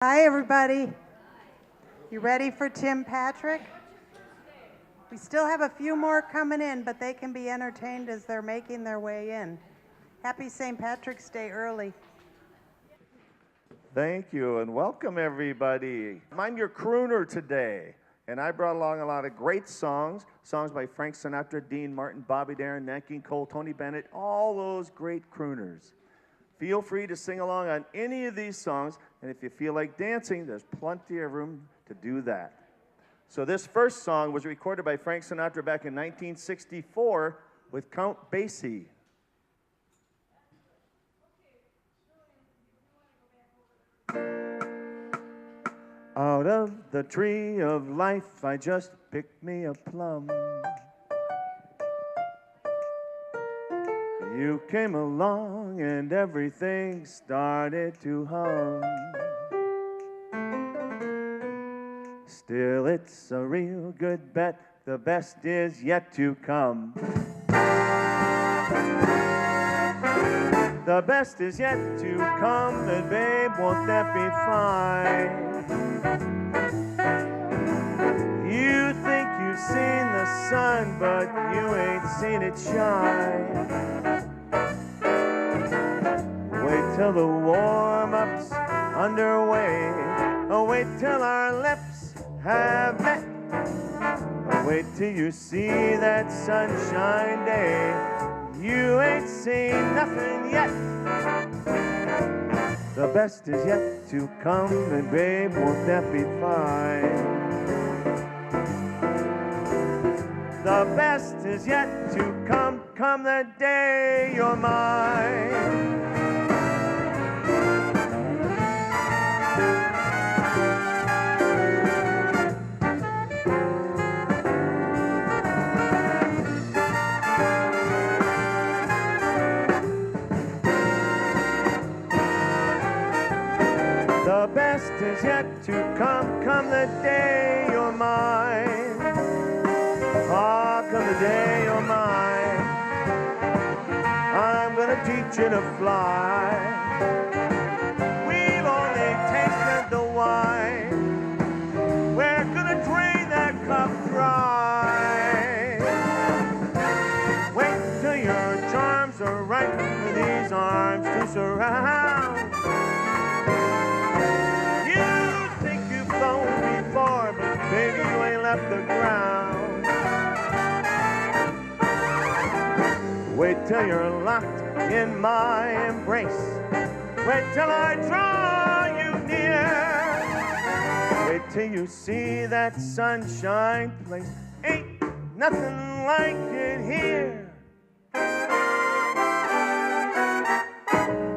Hi, everybody. You ready for Tim Patrick? We still have a few more coming in, but they can be entertained as they're making their way in. Happy St. Patrick's Day early. Thank you, and welcome, everybody. I'm your crooner today, and I brought along a lot of great songs by Frank Sinatra, Dean Martin, Bobby Darin, Nat King Cole, Tony Bennett, all those great crooners. Feel free to sing along on any of these songs, and if you feel like dancing, there's plenty of room to do that. So this first song was recorded by Frank Sinatra back in 1964 with Count Basie. Out of the tree of life, I just picked me a plum. You came along and everything started to hum. Still, it's a real good bet, the best is yet to come. The best is yet to come, and babe, won't that be fine? You think you've seen the sun, but you ain't seen it shine. Wait till the warm-up's underway. Oh, wait till our lips have met. Oh, wait till you see that sunshine day. You ain't seen nothing yet. The best is yet to come, and babe, won't that be fine? The best is yet to come, come the day you're mine. The best is yet to come, come the day you're mine. Ah, come the day you're mine. I'm gonna teach you to fly. We've only tasted the wine. We're gonna drain that cup dry. Wait till your charms are right for these arms to surround. Baby, you ain't left the ground. Wait till you're locked in my embrace. Wait till I draw you near. Wait till you see that sunshine place. Ain't nothing like it here.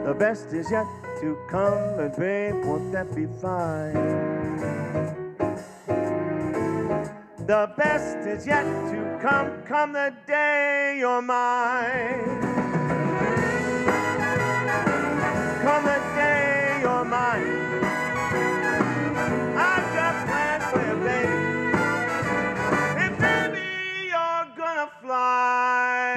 The best is yet to come, and babe, won't that be fine? The best is yet to come, come the day you're mine. Come the day you're mine. I've got plans for you, baby. And baby, you're gonna fly.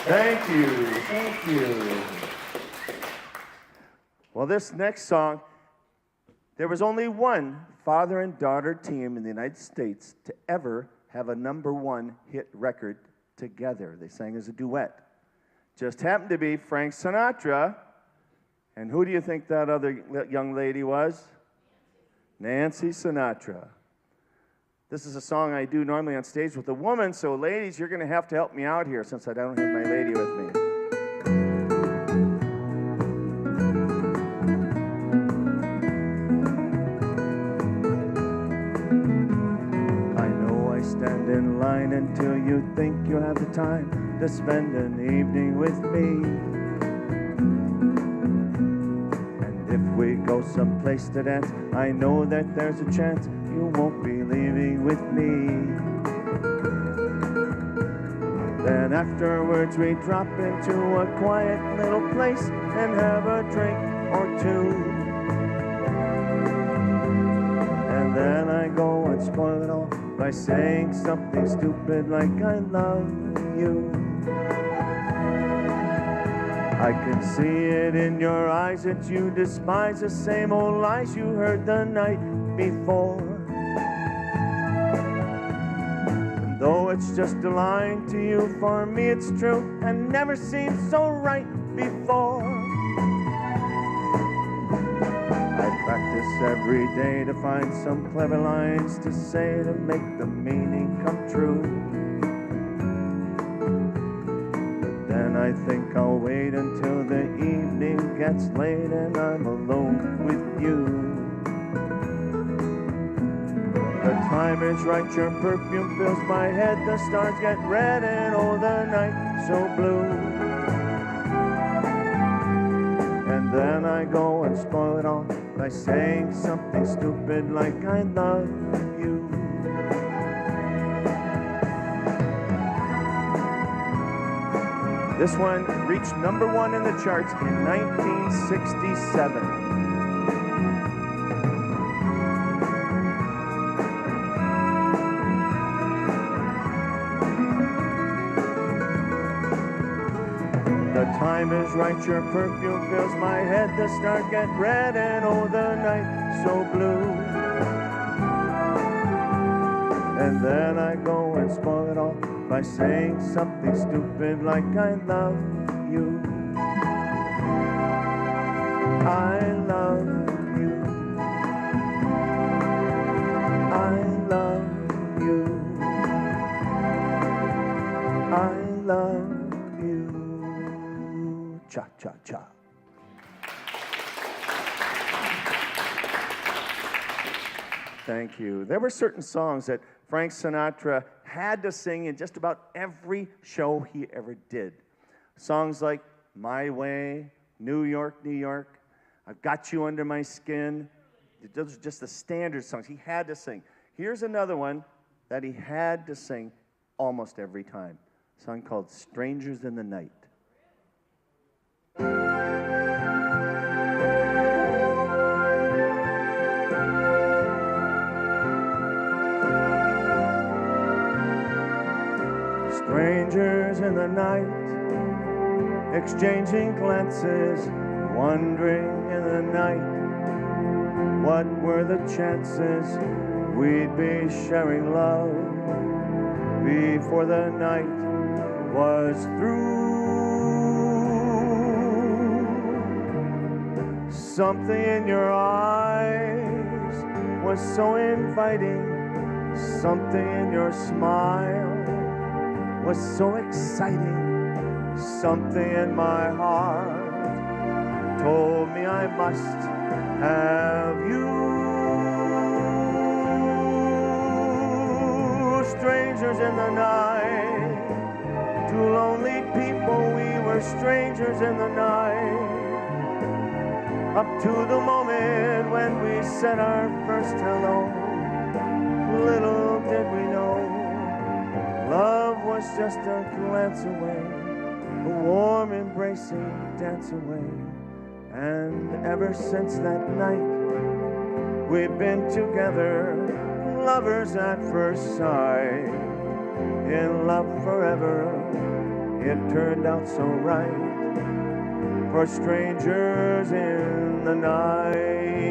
Thank you. Thank you. Well, this next song, there was only one father and daughter team in the United States to ever have a #1 hit record together. They sang as a duet. Just happened to be Frank Sinatra. And who do you think that other young lady was? Nancy Sinatra. This is a song I do normally on stage with a woman, so ladies, you're going to have to help me out here since I don't have my lady with me. I know I stand in line until you think you have the time to spend an evening with me. And if we go someplace to dance, I know that there's a chance you won't be leaving with me. Then afterwards we drop into a quiet little place and have a drink or two. And then I go and spoil it all by saying something stupid like I love you. I can see it in your eyes that you despise the same old lies you heard the night before. And though it's just a line to you, for me it's true and never seemed so right before. I practice every day to find some clever lines to say to make the meaning come true. Then I think I'll wait until the evening gets late and I'm alone with you. The time is right, your perfume fills my head, the stars get red and oh, the night so blue. And then I go and spoil it all by saying something stupid like I love you. This one reached #1 in the charts in 1967. The time is right, your perfume fills my head, the stars get red and oh, the night so blue. And then I go and spoil it all by saying something stupid like I love you. I love you. I love you. I love you. Cha cha cha. Thank you. There were certain songs that Frank Sinatra had to sing in just about every show he ever did. Songs like My Way, New York, New York, I've Got You Under My Skin. Those are just the standard songs he had to sing. Here's another one that he had to sing almost every time. A song called Strangers in the Night. Strangers in the night, exchanging glances, wondering in the night, what were the chances we'd be sharing love before the night was through. Something in your eyes was so inviting, something in your smile was so exciting, something in my heart told me I must have you. Strangers in the night, two lonely people, we were strangers in the night, up to the moment when we said our first hello. Little did we know, love was just a glance away, a warm embracing dance away. And ever since that night, we've been together, lovers at first sight, in love forever. It turned out so right, for strangers in the night.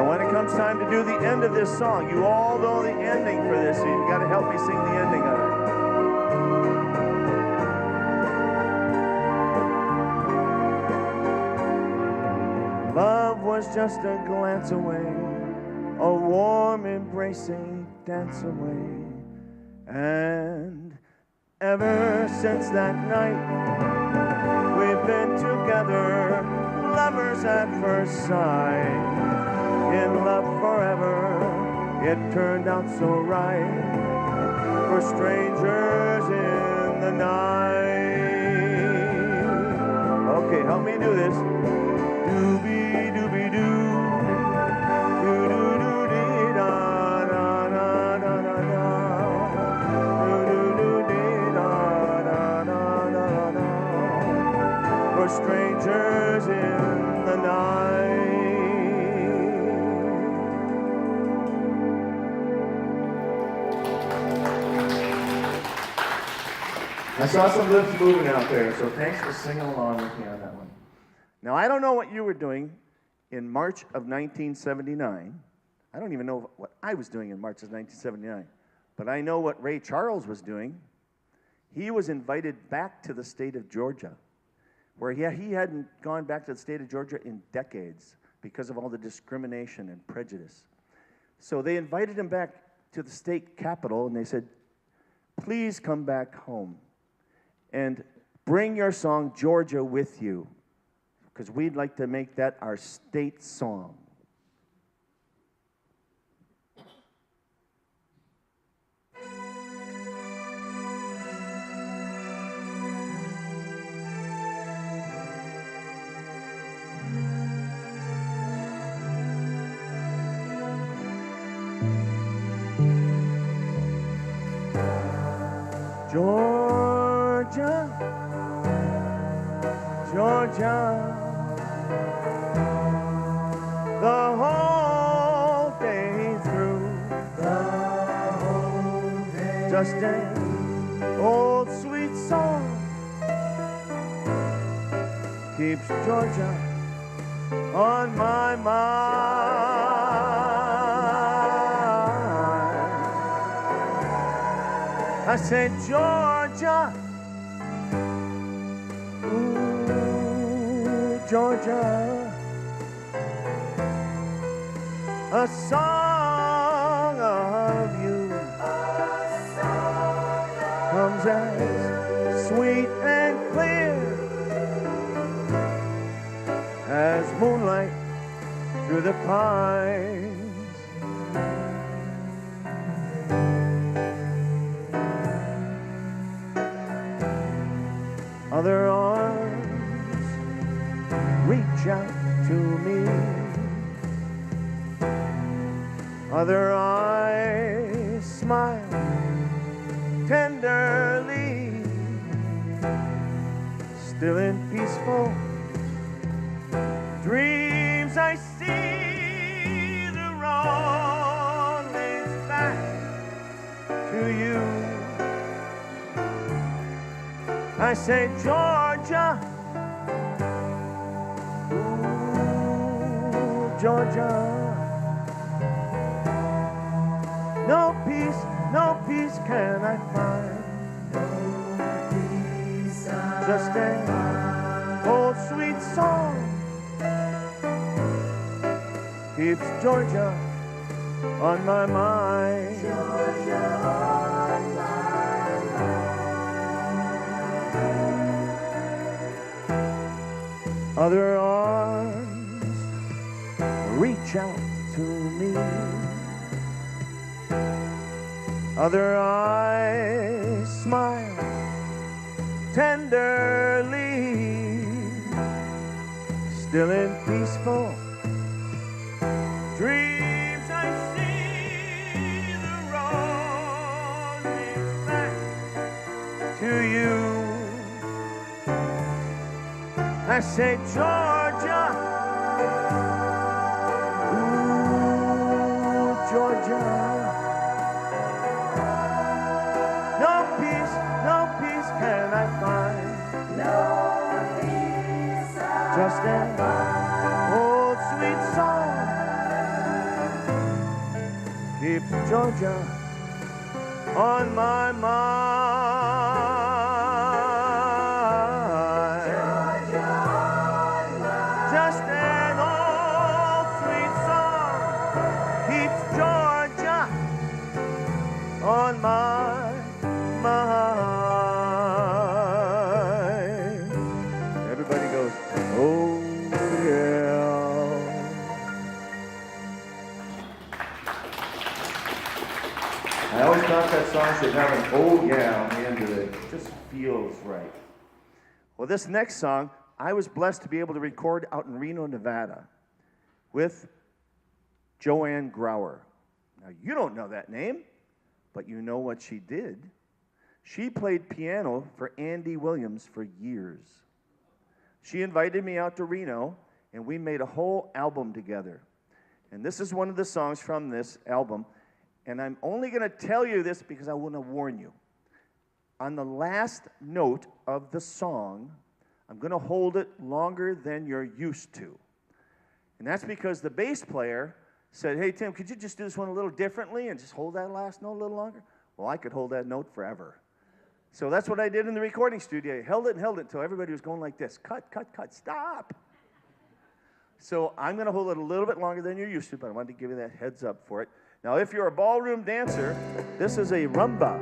When it comes time to do the end of this song, you all know the ending for this, so you've got to help me sing the ending of it. Love was just a glance away, a warm embracing dance away. And ever since that night, we've been together, lovers at first sight, in love forever. It turned out so right, for strangers in the night. Okay, help me do this. Doobie doobie doo, doo doo doo dee da da da da da da, doo doo doo dee da da da da da da. For strangers in in the night. I saw some lips moving out there, so thanks for singing along with me on that one. Now, I don't know what you were doing in March of 1979. I don't even know what I was doing in March of 1979, but I know what Ray Charles was doing. He was invited back to the state of Georgia, where he hadn't gone back to the state of Georgia in decades because of all the discrimination and prejudice. So they invited him back to the state capitol, and they said, please come back home and bring your song, Georgia, with you, because we'd like to make that our state song. Georgia, Georgia, the whole day through, just an old sweet song keeps Georgia on my mind. I said, Georgia, ooh, Georgia, a song of you comes as sweet and clear as moonlight through the pines. Other arms reach out to me. Other eyes smile tenderly. Still in peaceful dreams I see the road leads back to you. I say, Georgia, ooh, Georgia, no peace can I find. Just an old sweet song keeps Georgia on my mind. Georgia on my mind. Other arms reach out to me. Other eyes smile tenderly. Still in peaceful dreams I see the road leads back to you. I say, Georgia, ooh, Georgia, no peace can I find. No peace. Just an old sweet song keeps Georgia on my mind. Georgia on my mind. Just an old sweet song keeps Georgia on my mind. Everybody goes, oh yeah. I always thought that song should have an oh yeah on the end of it. It just feels right. Well, this next song, I was blessed to be able to record out in Reno, Nevada with Joanne Grauer. Now, you don't know that name, but you know what she did. She played piano for Andy Williams for years. She invited me out to Reno, and we made a whole album together. And this is one of the songs from this album. And I'm only going to tell you this because I want to warn you. On the last note of the song, I'm going to hold it longer than you're used to. And that's because the bass player said, hey, Tim, could you just do this one a little differently and just hold that last note a little longer? Well, I could hold that note forever. So that's what I did in the recording studio. I held it until everybody was going like this. Cut, cut, cut, stop. So I'm going to hold it a little bit longer than you're used to, but I wanted to give you that heads up for it. Now, if you're a ballroom dancer, this is a rumba.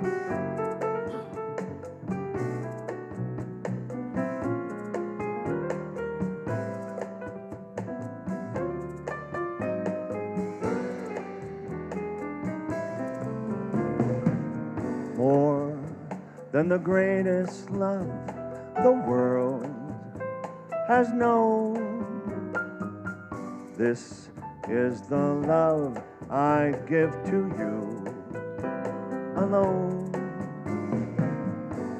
More than the greatest love the world has known, this is the love I give to you alone.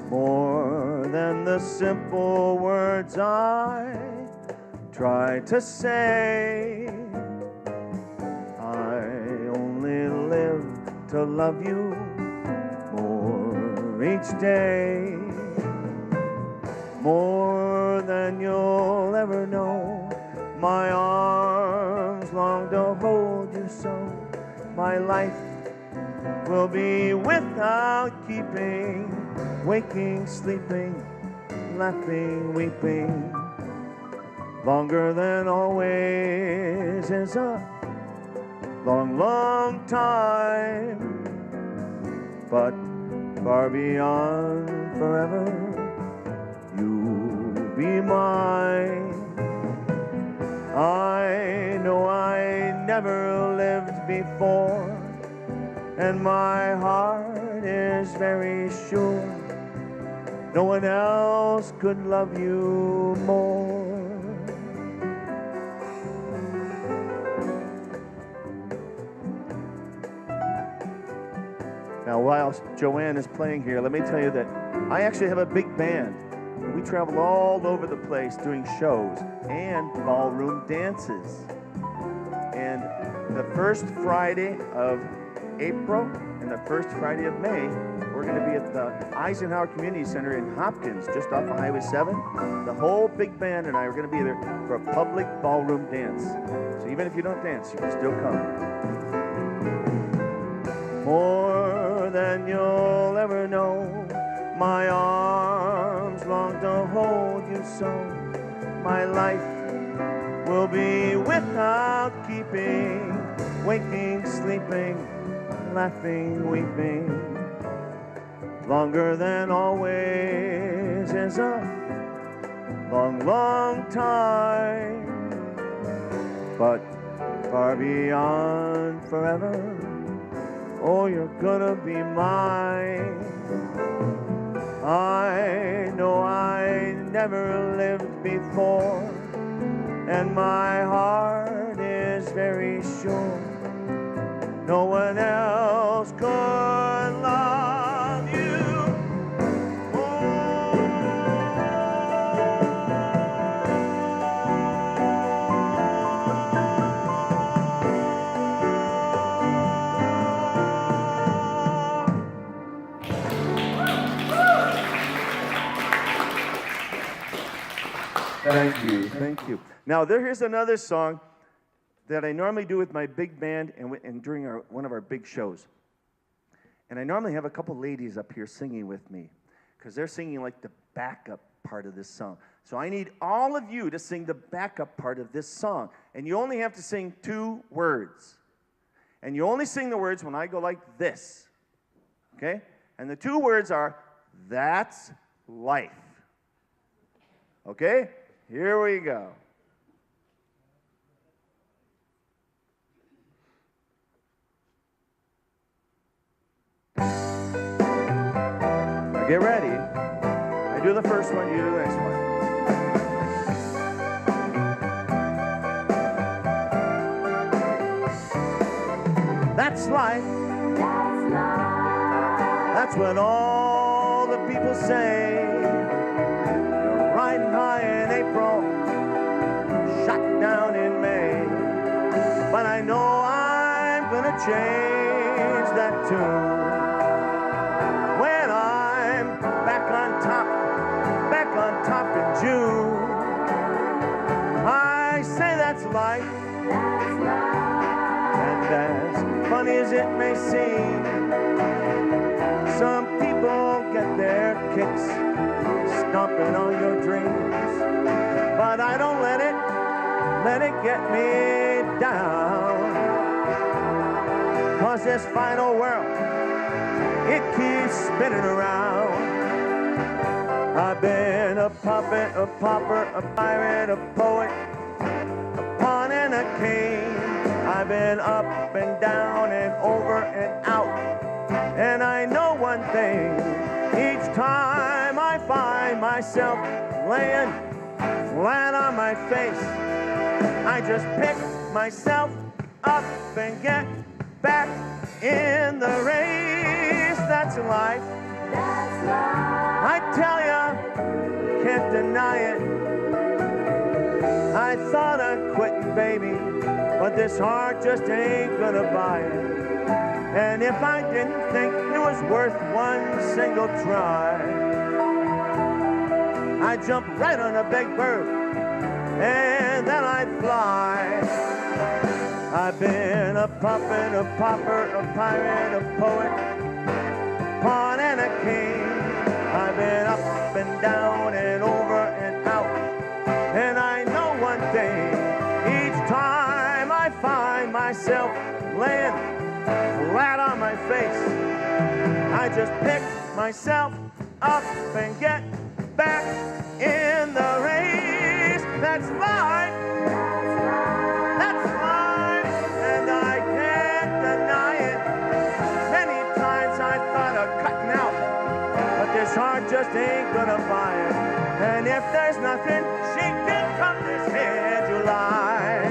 More than the simple words I try to say, I only live to love you more each day. More than you'll ever know, my arms long to hold you so. My life will be without keeping, waking, sleeping, laughing, weeping. Longer than always is a long, long time, but far beyond forever, you'll be mine. I know I never lived before, and my heart is very sure no one else could love you more. Now, while Joanne is playing here, let me tell you that I actually have a big band. We travel all over the place doing shows and ballroom dances. And the first Friday of April and the first Friday of May, we're going to be at the Eisenhower Community Center in Hopkins, just off of Highway 7. The whole big band and I are going to be there for a public ballroom dance. So even if you don't dance, you can still come. More than you'll ever know, my arms long to hold you so. My life will be without keeping, waking, sleeping, laughing, weeping. Longer than always is a long, long time, but far beyond forever, oh, you're gonna be mine. I know I never lived before, and my heart is very sure no one else could love you Thank you, thank you. Now, here's another song that I normally do with my big band and during one of our big shows. And I normally have a couple ladies up here singing with me because they're singing like the backup part of this song. So I need all of you to sing the backup part of this song. And you only have to sing 2 words. And you only sing the words when I go like this. Okay? And the 2 words are, that's life. Okay? Here we go. Now get ready. I do the first one, you do the next one. That's life. That's life. That's what all the people say. You're riding high in April, shot down change that tune. When I'm back on top in June, I say that's life. And as funny as it may seem, some people get their kicks stomping on your dreams. But I don't let it get me down. 'Cause this final world, it keeps spinning around. I've been a puppet, a pauper, a pirate, a poet, a pawn and a king. I've been up and down and over and out. And I know one thing, each time I find myself laying flat on my face, I just pick myself up and get back in the race. That's life. I tell ya, can't deny it. I thought of quitting, baby, but this heart just ain't gonna buy it. And if I didn't think it was worth one single try, I'd jump right on a big bird and then I'd fly. I've been a puppet, a pauper, a pirate, a poet, pawn and a king. I've been up and down and over and out. And I know one thing, each time I find myself laying flat on my face, I just pick myself up and get back in the race. That's life. That's life. And I can't deny it. Many times I thought of cutting out, but this heart just ain't gonna buy it. And if there's nothing she can come this here July,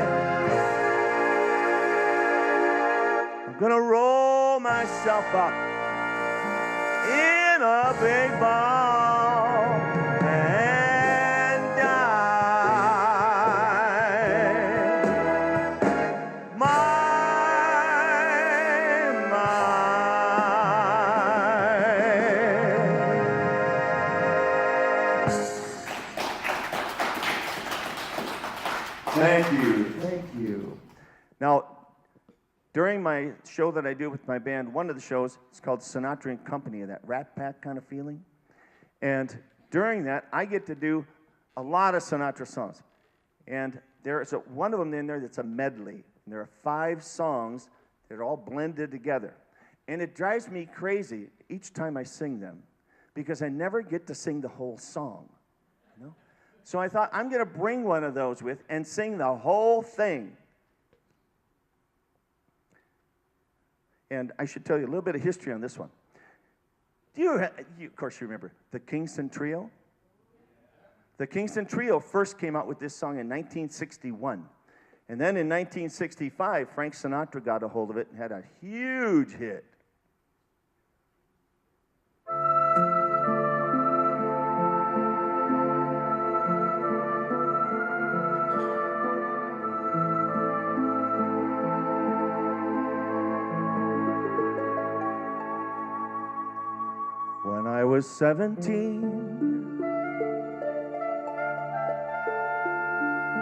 I'm gonna roll myself up in a big ball and die. My. Thank you, thank you. Now, during my show that I do with my band, one of the shows, it's called Sinatra and Company, that Rat Pack kind of feeling. And during that, I get to do a lot of Sinatra songs. And there's one of them in there that's a medley. And there are 5 songs that are all blended together. And it drives me crazy each time I sing them, because I never get to sing the whole song. You know? So I thought, I'm going to bring one of those with and sing the whole thing. And I should tell you a little bit of history on this one. Of course you remember, the Kingston Trio? The Kingston Trio first came out with this song in 1961. And then in 1965, Frank Sinatra got a hold of it and had a huge hit. When I was 17,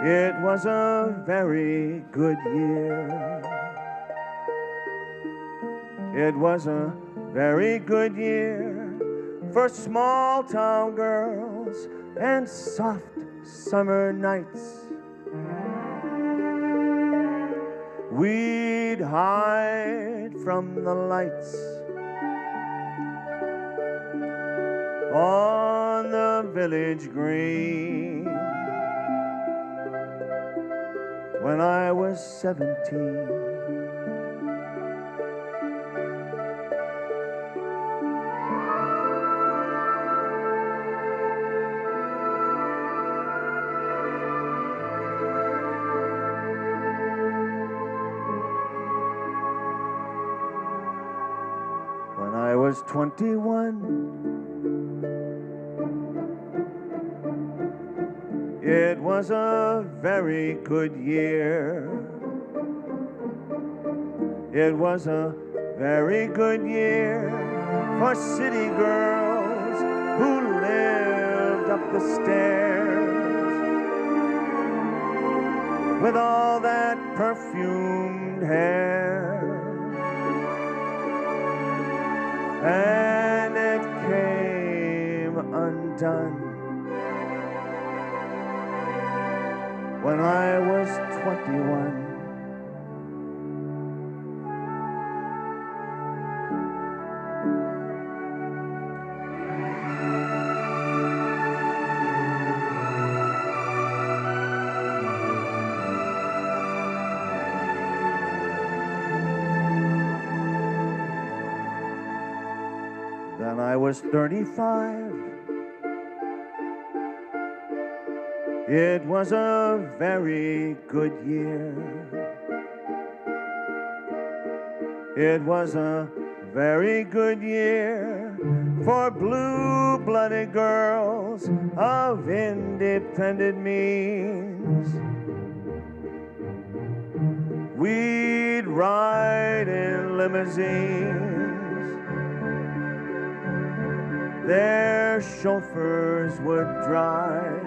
it was a very good year. It was a very good year for small town girls and soft summer nights. We'd hide from the lights on the village green. When I was 17, when I was 21, it was a very good year. It was a very good year for city girls who lived up the stairs with all that perfumed hair. And it came undone when I was 21. Then I was 35. It was a very good year. It was a very good year for blue-blooded girls of independent means. We'd ride in limousines. Their chauffeurs would drive.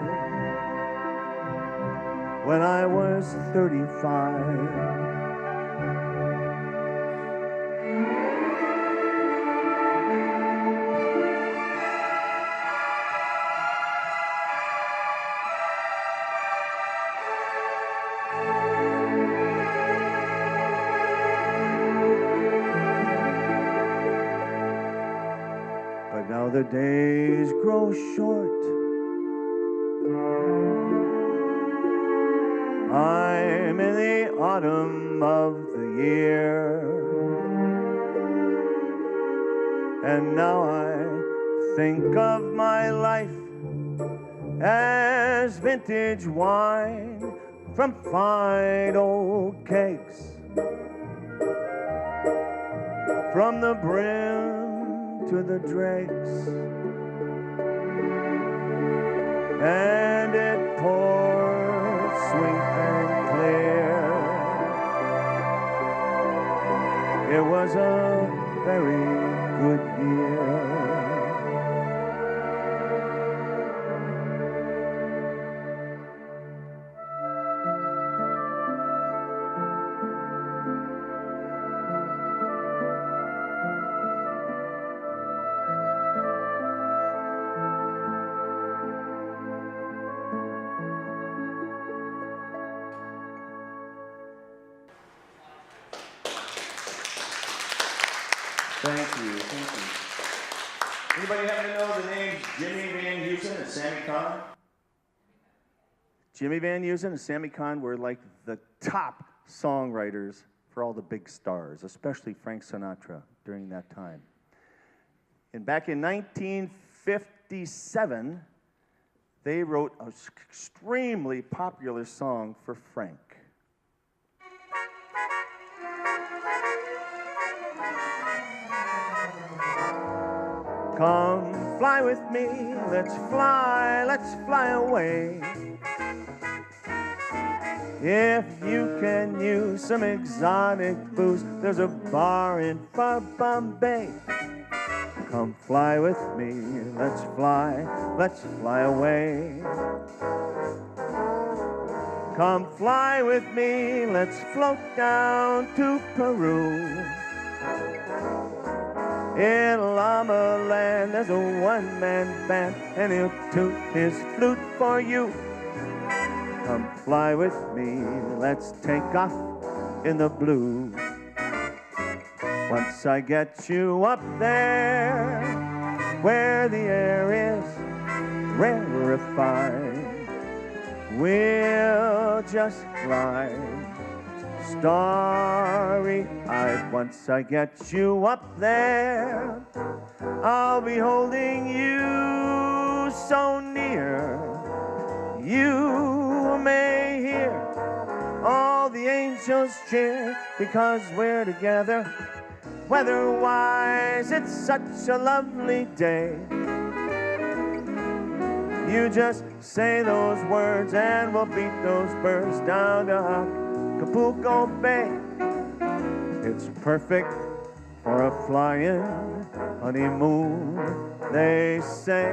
When I was 35. But now the days grow short. I'm in the autumn of the year, and now I think of my life as vintage wine from fine old kegs, from the brim to the dregs, and it pours sweet and clear. It was a very good year. Thank you, thank you. Anybody happen to know the names Jimmy Van Heusen and Sammy Kahn? Jimmy Van Heusen and Sammy Kahn were like the top songwriters for all the big stars, especially Frank Sinatra during that time. And back in 1957, they wrote an extremely popular song for Frank. Come fly with me, let's fly away. If you can use some exotic booze, there's a bar in far Bombay. Come fly with me, let's fly away. Come fly with me, let's float down to Peru. In Llama Land, there's a one-man band, and he'll toot his flute for you. Come fly with me, let's take off in the blue. Once I get you up there, where the air is rarefied, we'll just fly starry-eyed. Once I get you up there, I'll be holding you so near. You may hear all the angels cheer because we're together. Weather-wise, it's such a lovely day. You just say those words and we'll beat those birds down to Acapulco Bay. It's perfect for a flying honeymoon, they say.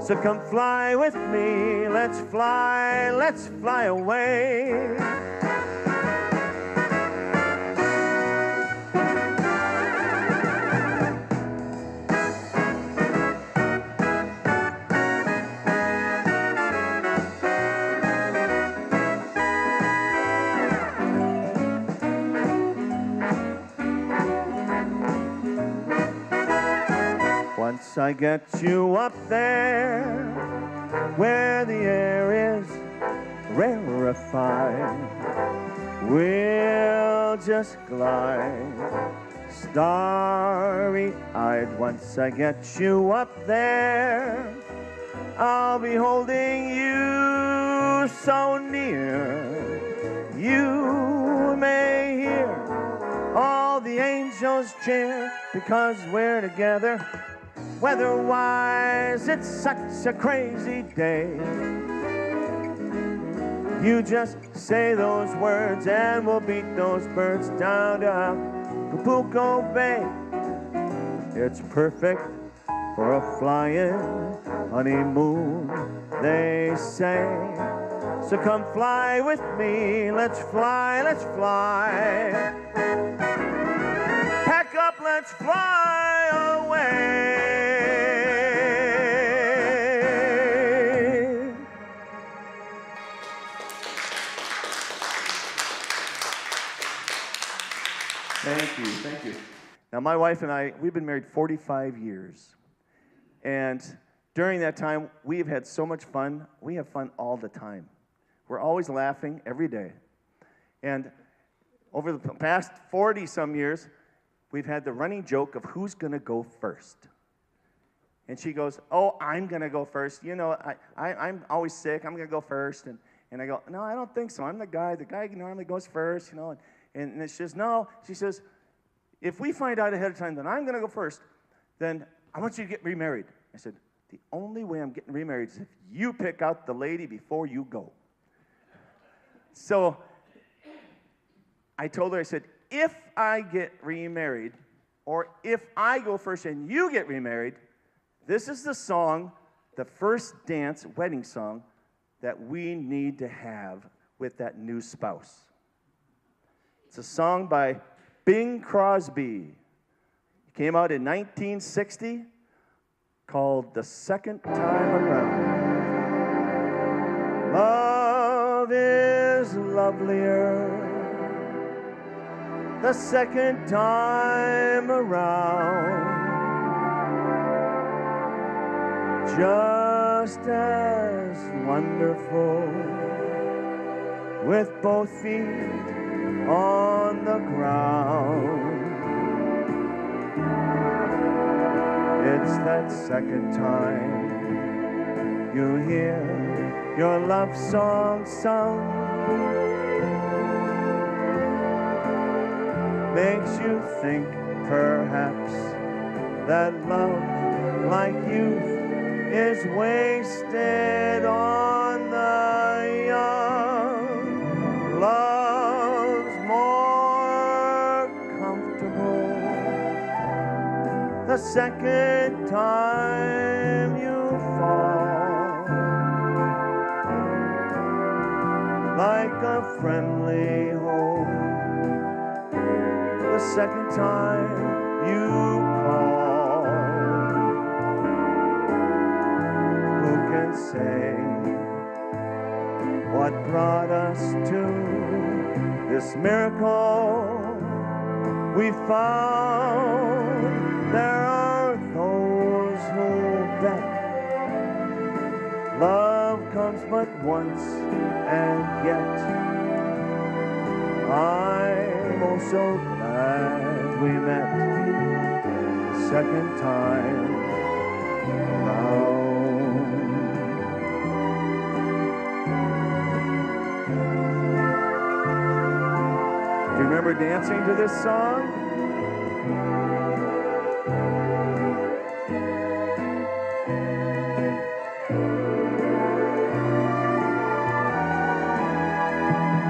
So come fly with me, let's fly away. Once I get you up there, where the air is rarefied, we'll just glide, starry-eyed. Once I get you up there, I'll be holding you so near. You may hear all the angels cheer because we're together. Weather-wise, it's such a crazy day. You just say those words and we'll beat those birds down to Acapulco Bay. It's perfect for a flying honeymoon, they say. So come fly with me, let's fly, let's fly. Pack up, let's fly away. Thank you, thank you. Now, my wife and I, we've been married 45 years. And during that time, we've had so much fun. We have fun all the time. We're always laughing every day. And over the past 40-some years, we've had the running joke of who's going to go first. And she goes, oh, I'm going to go first. You know, I'm always sick. I'm going to go first. And I go, no, I don't think so. I'm the guy. The guy normally goes first, you know. And she says, no. She says, if we find out ahead of time that I'm going to go first, then I want you to get remarried. I said, the only way I'm getting remarried is if you pick out the lady before you go. So I told her, I said, if I get remarried, or if I go first and you get remarried, this is the song, the first dance, wedding song, that we need to have with that new spouse. It's a song by Bing Crosby. It came out in 1960, called The Second Time Around. Love is lovelier the second time around, just as wonderful with both feet on the ground. It's that second time you hear your love song sung, makes you think perhaps that love like youth is wasted on the young. Love's more comfortable the second time you fall, like a friendly home the second time you call. Who can say what brought us to this miracle we found? There are those who bet love comes but once, and yet I'm oh so glad we met the second time around. Do you remember dancing to this song?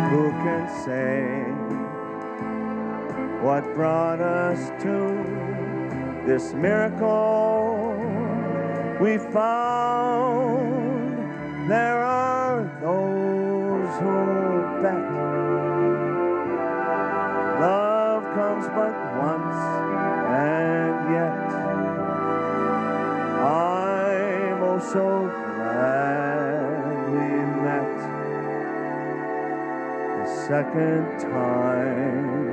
Who can say what brought us to this miracle we found. There are those who bet love comes but once, and yet I'm oh so glad we met the second time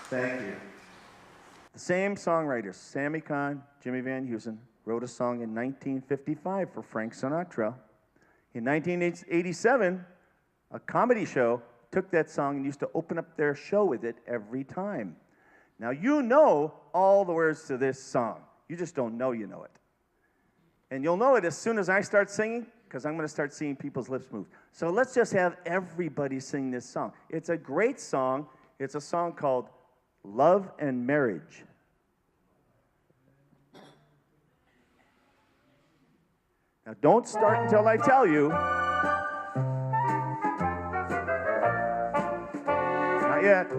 Thank you. The same songwriters, Sammy Kahn, Jimmy Van Heusen, wrote a song in 1955 for Frank Sinatra. In 1987, a comedy show took that song and used to open up their show with it every time. Now, you know all the words to this song. You just don't know you know it. And you'll know it as soon as I start singing, because I'm going to start seeing people's lips move. So let's just have everybody sing this song. It's a great song. It's a song called Love and Marriage. Now, don't start until I tell you. Not yet.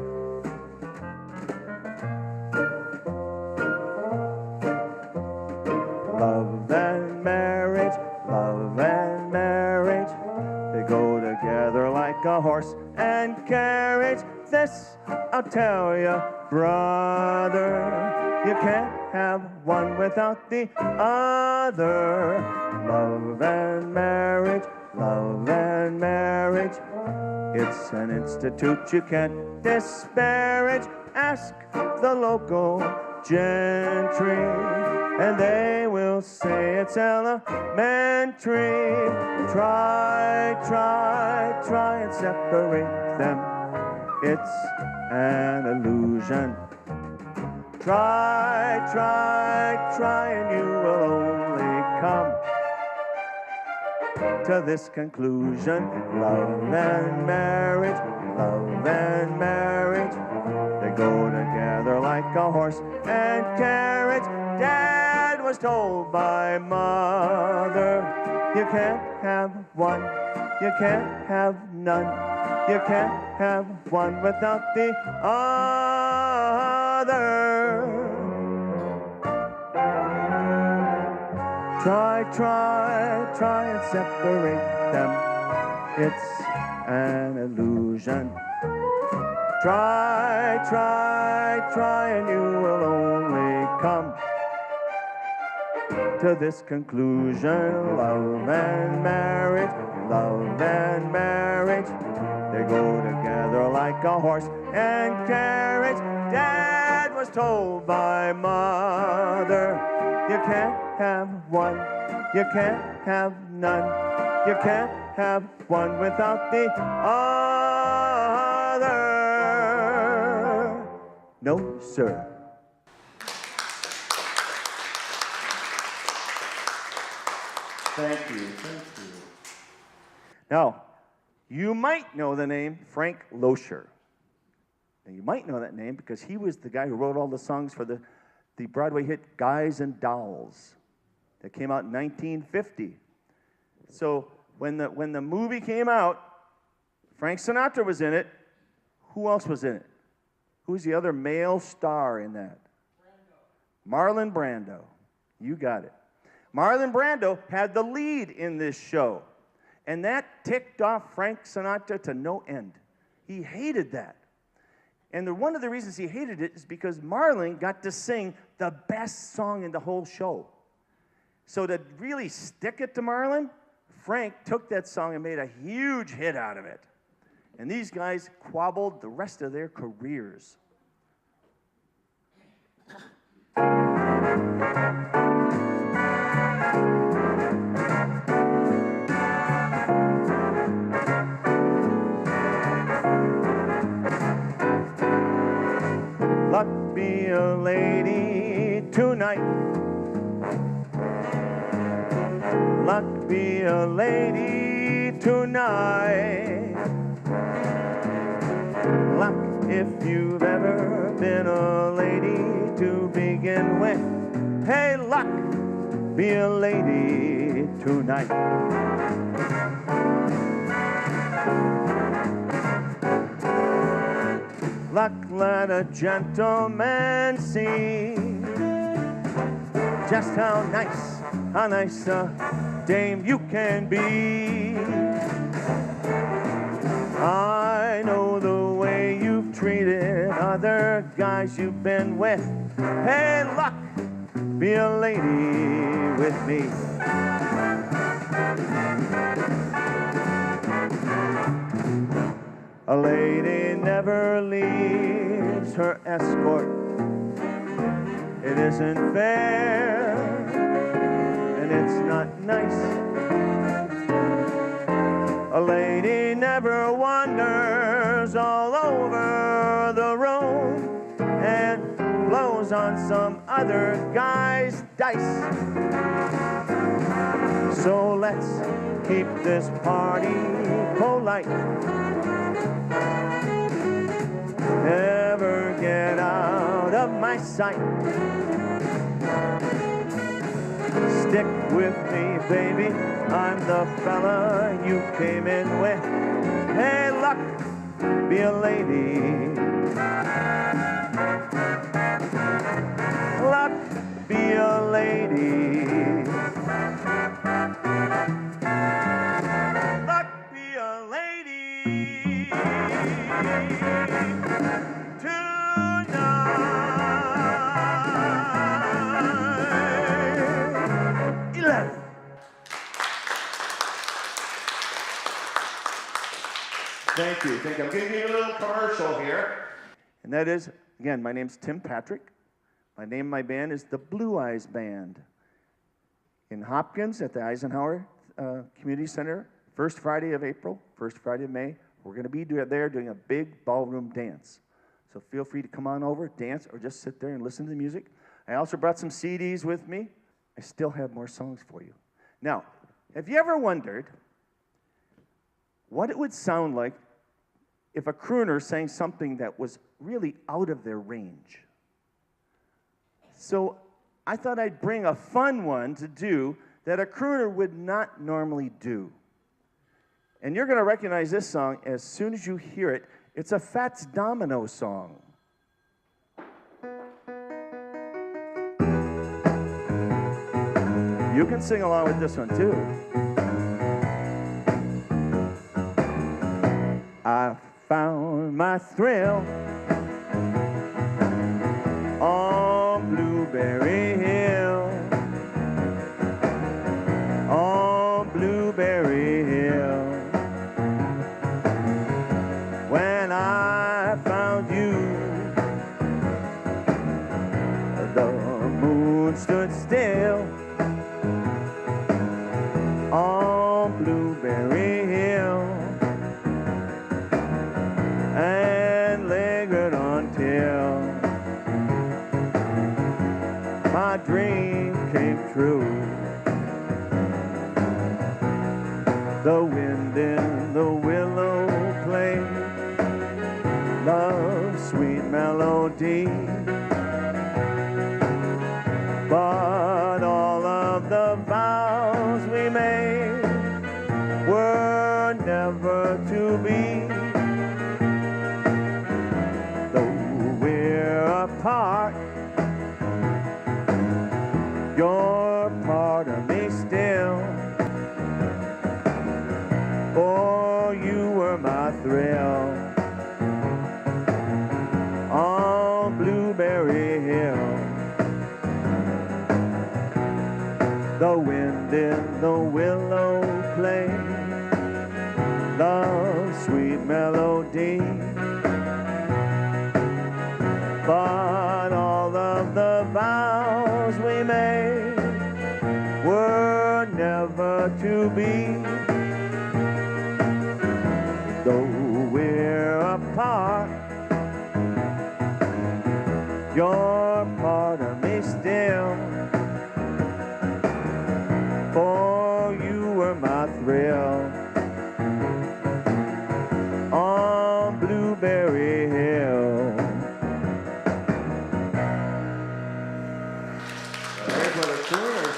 Love and marriage, love and marriage, they go together like a horse and carriage. This I'll tell you, brother, you can't have one without the other. Love and marriage, love and marriage, it's an institute you can't disparage. Ask the local gentry, and they will say it's elementary. Try and separate them. It's an illusion. Try, and you will only come to this conclusion. Love and marriage, they go together like a horse and carriage. Dad was told by mother, you can't have one, you can't have none. You can't have one without the other. Try and separate them. It's an illusion. Try, and you will only come to this conclusion. Love and marriage, they go together like a horse and carriage. Dad was told by mother, you can't have one, you can't have none. You can't have one without the other. No, sir. Thank you. Now, you might know the name Frank Loescher. Now, you might know that name because he was the guy who wrote all the songs for the Broadway hit Guys and Dolls that came out in 1950. So when the movie came out, Frank Sinatra was in it. Who else was in it? Who's the other male star in that? Marlon Brando. You got it. Marlon Brando had the lead in this show. And that ticked off Frank Sinatra to no end. He hated that. And one of the reasons he hated it is because Marlon got to sing the best song in the whole show. So to really stick it to Marlon, Frank took that song and made a huge hit out of it. And these guys quabbled the rest of their careers. Luck be a lady tonight. Luck be a lady tonight. Luck if you've ever been a lady to begin with. Hey, luck, be a lady tonight. Luck, let a gentleman see just how nice a dame you can be. I know the way you've treated other guys you've been with. Hey, luck, be a lady with me. A lady never leaves her escort. It isn't fair, and it's not nice. A lady never wanders all over the room and blows on some other guy's dice. So let's keep this party polite. Never get out of my sight. Stick with me, baby, I'm the fella you came in with. Hey, luck, be a lady. Luck, be a lady. Luck, be a lady. Thank you. I'm going to give you a little commercial here. And that is, again, my name's Tim Patrick. My name of my band is the Blue Eyes Band. In Hopkins at the Eisenhower Community Center, first Friday of April, first Friday of May, we're going to be there doing a big ballroom dance. So feel free to come on over, dance, or just sit there and listen to the music. I also brought some CDs with me. I still have more songs for you. Now, have you ever wondered what it would sound like if a crooner sang something that was really out of their range? So I thought I'd bring a fun one to do that a crooner would not normally do. And you're going to recognize this song as soon as you hear it. It's a Fats Domino song. You can sing along with this one too. I found my thrill on Blueberry Hill, on Blueberry Hill. When I found you, the moon stood still on Blueberry Hill and lingered until my dream came true. The wind in the willow played love's sweet melody, but all of the vows we made were never to be. Though we're apart, you're part of me still, for you were my thrill on Blueberry Hill. The wind in the willow played love's sweet melody, but all of the vows we made were never to be. Though we're apart, you're part of me still, for you were my thrill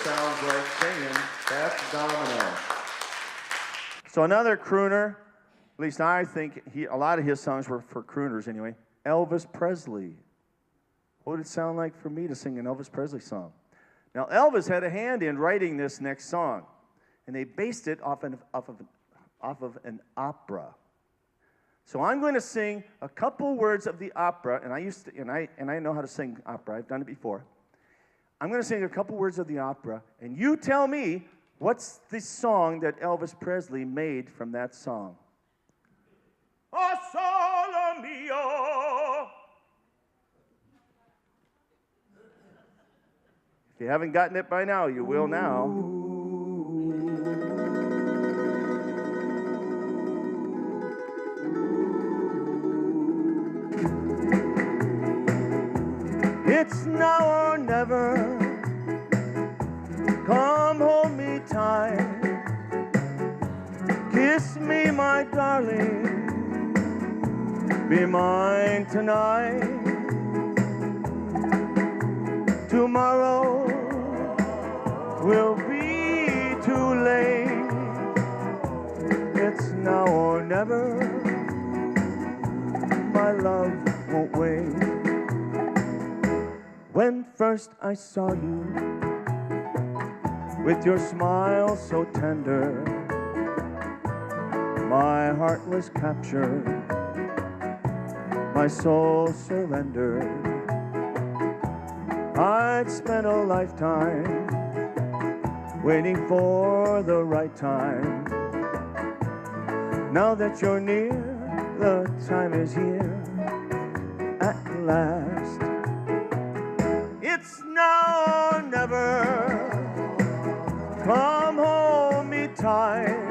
sounds like singing. That's Domino. So another crooner, at least I think a lot of his songs were for crooners anyway, Elvis Presley. What would it sound like for me to sing an Elvis Presley song? Now, Elvis had a hand in writing this next song, and they based it off of an opera. So I'm going to sing a couple words of the opera, and I know how to sing opera. I've done it before. I'm going to sing a couple words of the opera, and you tell me what's the song that Elvis Presley made from that song. O sole mio. If you haven't gotten it by now, you will now. It's now or never. Come hold me tight. Kiss me, my darling. Be mine tonight. Tomorrow will be too late. It's now or never. My love won't wait. When first I saw you, with your smile so tender, my heart was captured, my soul surrendered. I'd spent a lifetime waiting for the right time. Now that you're near, the time is here at last. It's now or never. Come hold me tight.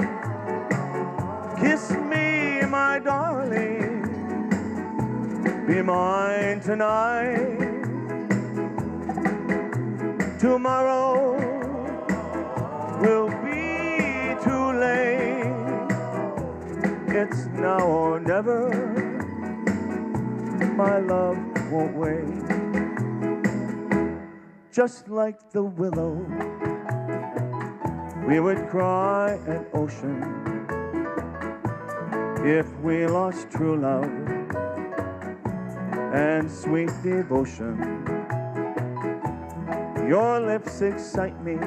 Kiss me, my darling. Be mine tonight. Tomorrow will be too late. It's now or never. My love won't wait. Just like the willow, we would cry an ocean if we lost true love and sweet devotion. Your lips excite me,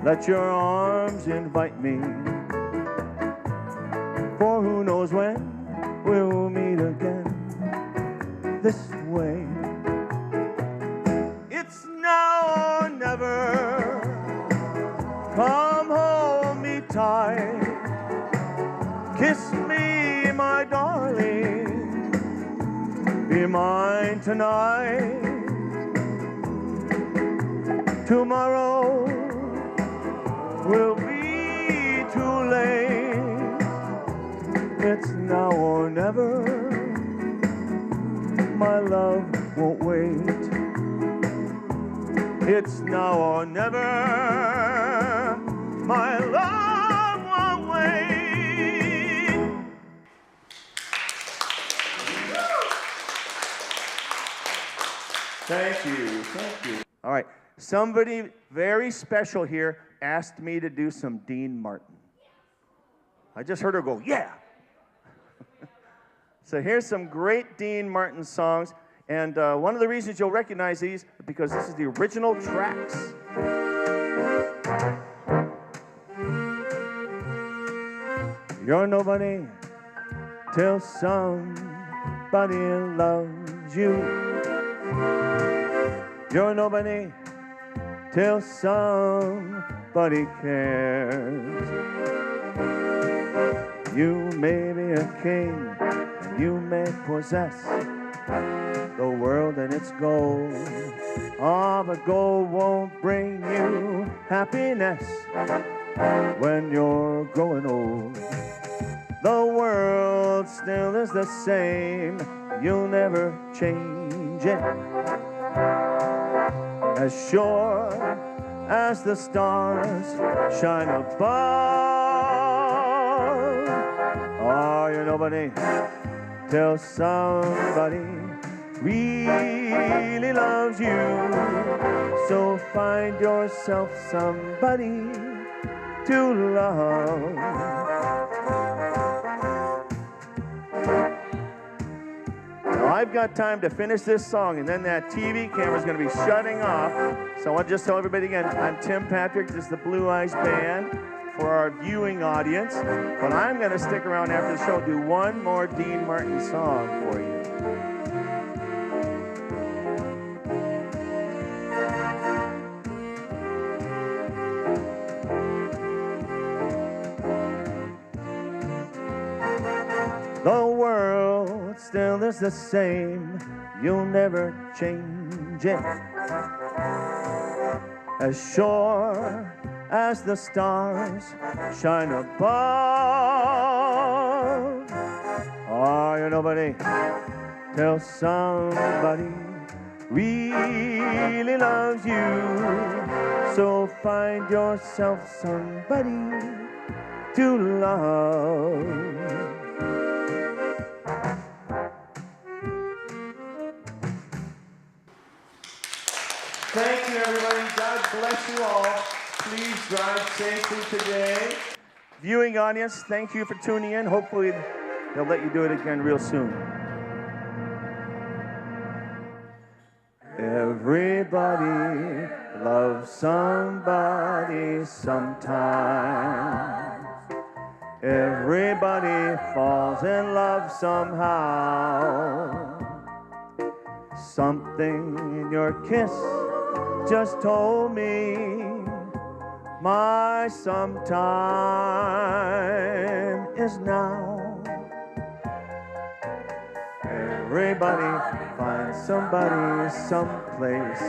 let your arms invite me, for who knows when we'll meet again this way. It's now or never. Come hold me tight. Kiss me, my darling. Be mine tonight. Tomorrow will be too late. It's now or never. My love won't wait. It's now or never. My love won't wait. Thank you. Thank you. All right. Somebody very special here asked me to do some Dean Martin. I just heard her go, yeah. So here's some great Dean Martin songs. And one of the reasons you'll recognize these is because this is the original tracks. You're nobody till somebody loves you. You're nobody till somebody cares. You may be a king, and you may possess the world and its gold. Oh, but gold won't bring you happiness when you're growing old. The world still is the same, you'll never change it. As sure as the stars shine above. Oh, you're nobody till somebody really really loves you. So find yourself somebody to love. Now I've got time to finish this song, and then that TV camera's going to be shutting off. So I want to just tell everybody again, I'm Tim Patrick. This is the Blue Eyes Band for our viewing audience. But I'm going to stick around after the show, do one more Dean Martin song for you. The world still is the same, you'll never change it. As sure as the stars shine above. Oh, you're nobody till somebody really loves you. So find yourself somebody to love. Thank you, everybody. God bless you all. Please drive safely today. Viewing audience, thank you for tuning in. Hopefully, they'll let you do it again real soon. Everybody loves somebody sometime. Everybody falls in love somehow. Something in your kiss just told me my sometime is now. Everybody finds somebody someplace.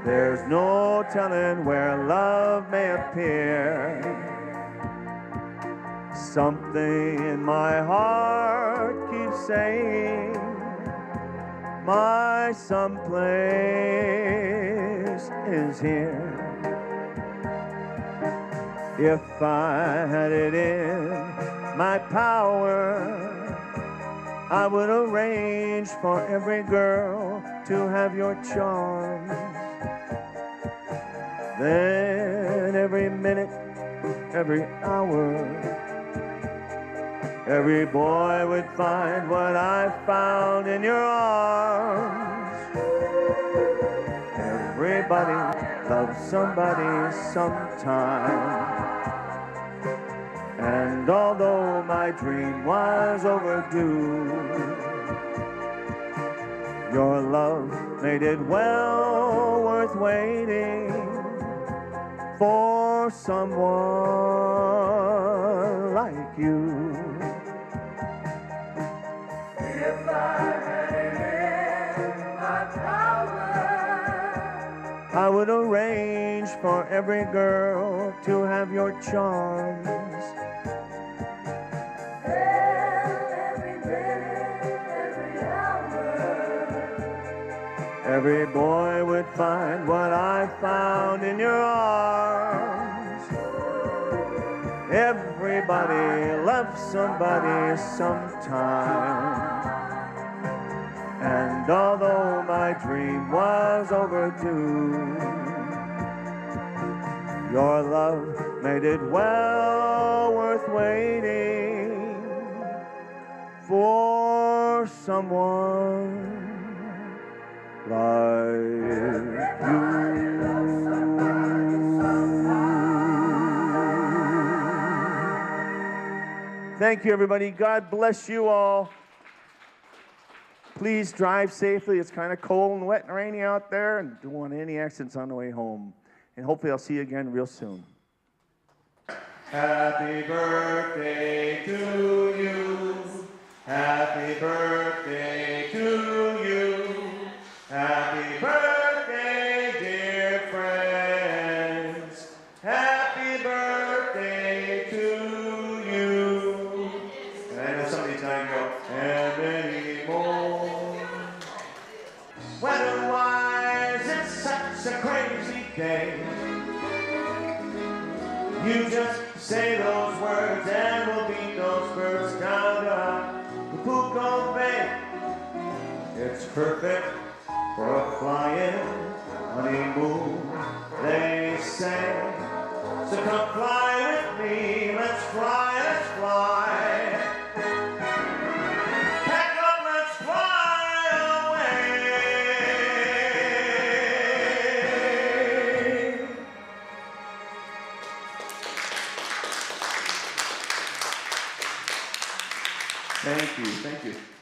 There's no telling where love may appear. Something in my heart keeps saying my someplace is here. If I had it in my power, I would arrange for every girl to have your charms. Then every minute, every hour, every boy would find what I found in your arms. Everybody loves somebody sometime. And although my dream was overdue, your love made it well worth waiting for someone like you. If I had it in my power, I would arrange for every girl to have your charms. Every minute, every hour, every boy would find what I found in your arms. Everybody loves somebody sometime. And although my dream was overdue, your love made it well worth waiting for someone like you. Thank you, everybody. God bless you all. Please drive safely. It's kind of cold and wet and rainy out there, and don't want any accidents on the way home. And hopefully I'll see you again real soon. Happy birthday to you. Happy birthday to you. Happy birthday, dear friends. Happy birthday to you. And I know somebody's not going to go, and many more. Weather-wise, it's such a crazy day. You just say those words and we'll beat those birds down to Acapulco Bay. It's perfect for a flying honeymoon, they say. So come fly with me, let's fly, let's fly. Pack up, let's fly away. Thank you, thank you.